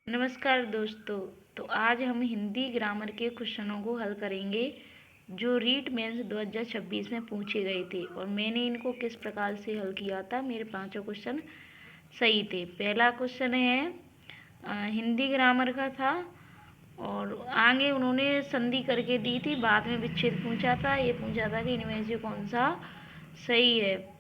नमस्कार दोस्तों। तो आज हम हिंदी ग्रामर के क्वेश्चनों को हल करेंगे जो रीट मेंस 2026 में पूछे गए थे और मैंने इनको किस प्रकार से हल किया था। मेरे पांचों क्वेश्चन सही थे। पहला क्वेश्चन है हिंदी ग्रामर का था और आगे उन्होंने संधि करके दी थी, बाद में विच्छेद पूछा था। ये पूछा था कि इनमें से कौन सा सही है।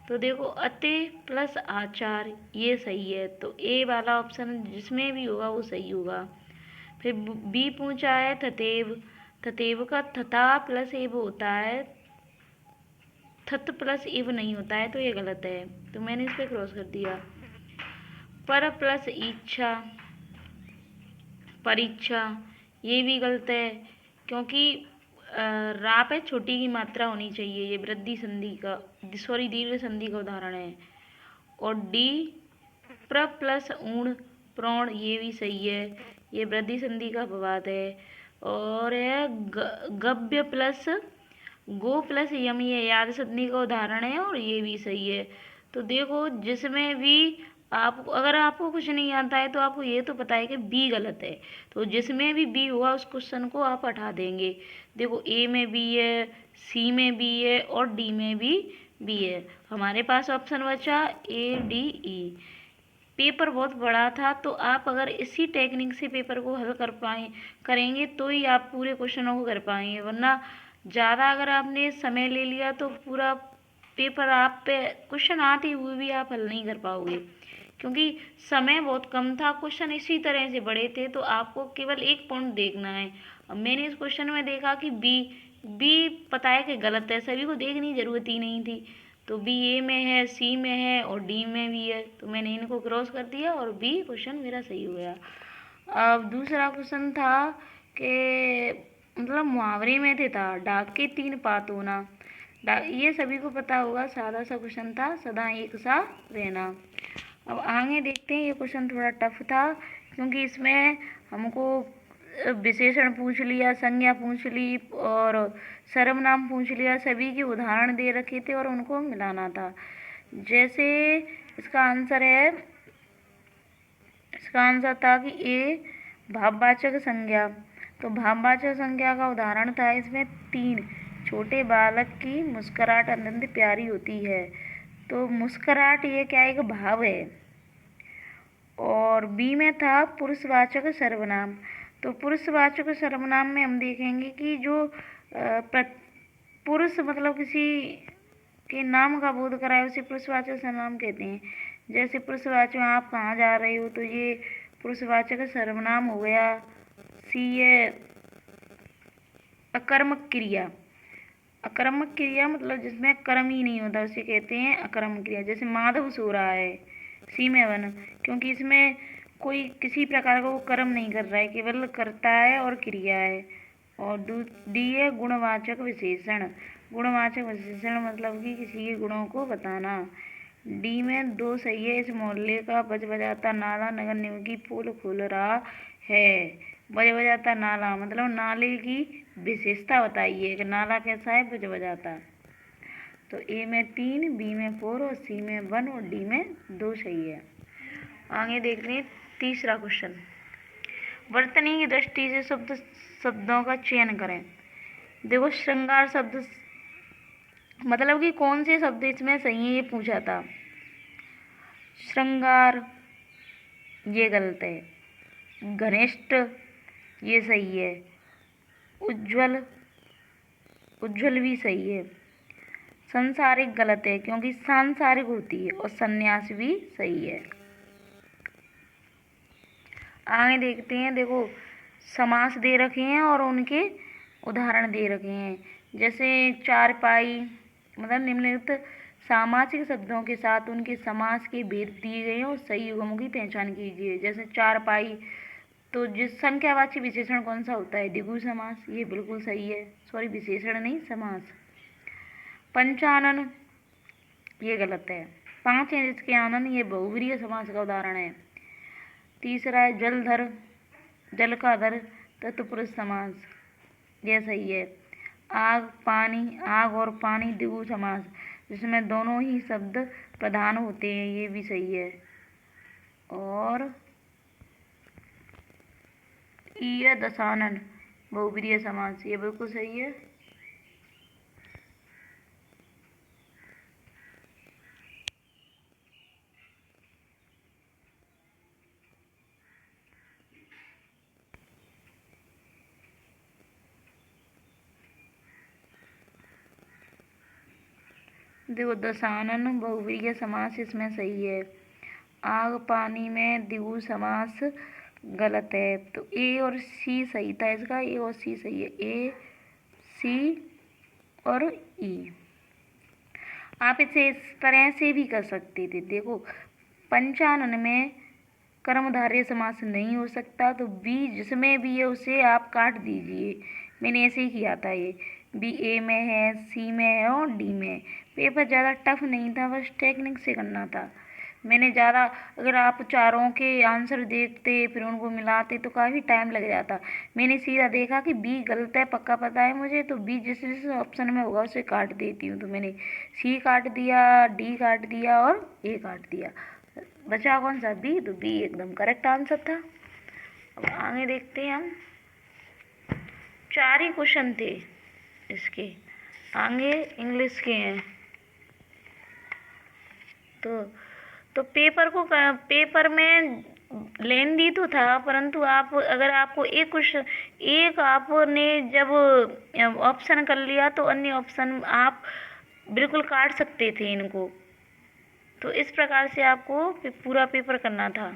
तो देखो, अति प्लस आचार ये सही है, तो ए वाला ऑप्शन जिसमें भी होगा वो सही होगा। फिर बी पूछा है थतेव। थतेव का थता प्लस एव होता है, थत प्लस एव नहीं होता है, तो ये गलत है, तो मैंने इस पर क्रॉस कर दिया। पर प्लस इच्छा, परीक्षा, ये भी गलत है क्योंकि रा पे छोटी की मात्रा होनी चाहिए। ये वृद्धि संधि का, सॉरी, दीर्घ संधि का उदाहरण है। और डी प्र प्लस ऊण प्रोण, ये भी सही है, ये वृद्धि संधि का अपवाद है। और है गव्य प्लस गो प्लस यम, ये याद संधि का उदाहरण है और ये भी सही है। तो देखो, जिसमें भी आप, अगर आपको कुछ नहीं आता है तो आपको ये तो पता है कि बी गलत है, तो जिसमें भी बी हुआ उस क्वेश्चन को आप हटा देंगे। देखो, ए में बी है, सी में बी है और डी में भी बी है। हमारे पास ऑप्शन बचा ए डी ई। पेपर बहुत बड़ा था, तो आप अगर इसी टेक्निक से पेपर को हल करेंगे तो ही आप पूरे क्वेश्चनों को कर पाएंगे, वरना ज़्यादा अगर आपने समय ले लिया तो पूरा पेपर आप पे क्वेश्चन आते हुए भी आप हल नहीं कर पाओगे, क्योंकि समय बहुत कम था, क्वेश्चन इसी तरह से बड़े थे। तो आपको केवल एक पॉइंट देखना है। अब मैंने इस क्वेश्चन में देखा कि बी बी पता है कि गलत है, सभी को देखने की ज़रूरत ही नहीं थी। तो बी ए में है, सी में है और डी में भी है, तो मैंने इनको क्रॉस कर दिया और बी क्वेश्चन मेरा सही हो गया। अब दूसरा क्वेश्चन था कि मतलब मुहावरे में थे था, डाक के तीन पात होना। ये सभी को पता होगा, सादा सा क्वेश्चन था, सदा एक सा रहना। अब आगे देखते हैं। ये क्वेश्चन थोड़ा टफ था क्योंकि इसमें हमको विशेषण पूछ लिया, संज्ञा पूछ ली और सर्वनाम पूछ लिया, सभी के उदाहरण दे रखे थे और उनको मिलाना था। जैसे इसका आंसर है, इसका आंसर था कि ए भाववाचक संज्ञा। तो भाववाचक संज्ञा का उदाहरण था इसमें तीन, छोटे बालक की मुस्कुराहट अत्यंत प्यारी होती है। तो मुस्कुराहट ये क्या एक भाव है। और बी में था पुरुषवाचक सर्वनाम। तो पुरुषवाचक सर्वनाम में हम देखेंगे कि जो पुरुष मतलब किसी के नाम का बोध कराए उसे पुरुषवाचक सर्वनाम कहते हैं। जैसे पुरुषवाचक, आप कहाँ जा रहे हो, तो ये पुरुषवाचक सर्वनाम हो गया। सी है अकर्मक क्रिया। अकर्मक क्रिया मतलब जिसमें कर्म ही नहीं होता उसे कहते हैं अकर्मक क्रिया। जैसे माधव सो रहा है, सी में वन, क्योंकि इसमें कोई किसी प्रकार का वो कर्म नहीं कर रहा है, केवल करता है और क्रिया है। और डी है गुणवाचक विशेषण। गुणवाचक विशेषण मतलब कि किसी के गुणों को बताना। डी में दो सही है। इस मोहल्ले का बज बजाता नाला नगर निगम की पोल खोल रहा है। बज बजाता नाला मतलब नाले की विशेषता बताइए कि नाला कैसा है, बज बजाता। तो ए में 3, बी में 4 और सी में 1 और डी में 2 सही है। आगे देख लें तीसरा क्वेश्चन। वर्तनी की दृष्टि से शब्दों का चयन करें। देखो, श्रृंगार शब्द मतलब कि कौन से शब्द इसमें सही है, ये पूछा था। श्रृंगार ये गलत है। घनिष्ठ ये सही है। उज्ज्वल, उज्ज्वल भी सही है। संसारिक गलत है क्योंकि सांसारिक होती है। और संन्यास भी सही है। आगे देखते हैं। देखो, समास दे रखे हैं और उनके उदाहरण दे रखे हैं। जैसे चारपाई मतलब निम्नलिखित सामासिक शब्दों के साथ उनके समास के भेद दिए गए हैं और सही युग्मों की पहचान कीजिए। जैसे चारपाई, तो जिस संख्यावाची विशेषण कौन सा होता है, द्विगु समास, ये बिल्कुल सही है, सॉरी विशेषण नहीं समास। पंचानन ये गलत है। 5 है जिसके आनन, ये बहुव्रीहि समास का उदाहरण है। तीसरा है जलधर, जल का धर तत्पुरुष समास, यह सही है। आग पानी, आग और पानी द्विगु समास जिसमें दोनों ही शब्द प्रधान होते हैं, ये भी सही है। और ई है दशानन बहुब्रीहि समास, ये बिल्कुल सही है। देखो दशानन बहुब्रीहि समास इसमें सही है। आग पानी में द्विगु समास गलत है। तो ए और सी सही था इसका, ए और सी सही है, ए सी और ई। आप इसे इस तरह से भी कर सकते थे। देखो पंचानन में कर्मधारय समास नहीं हो सकता, तो बी जिसमें भी है उसे आप काट दीजिए। मैंने ऐसे ही किया था, ये बी ए में है, सी में है और डी में है। पेपर ज़्यादा टफ नहीं था, बस टेक्निक से करना था। मैंने ज़्यादा, अगर आप चारों के आंसर देखते फिर उनको मिलाते तो काफ़ी टाइम लग जाता। मैंने सीधा देखा कि बी गलत है, पक्का पता है मुझे, तो बी जिस जिस ऑप्शन में होगा उसे काट देती हूँ। तो मैंने सी काट दिया, डी काट दिया और ए काट दिया। बचा कौन सा? बी। तो बी एकदम करेक्ट आंसर था। अब आगे देखते हैं हम। 4 ही क्वेश्चन थे इसके, आगे इंग्लिश के हैं। तो पेपर में लेंदी तो था, परंतु आप अगर आपको एक आपने जब ऑप्शन कर लिया तो अन्य ऑप्शन आप बिल्कुल काट सकते थे इनको। तो इस प्रकार से आपको पूरा पेपर करना था।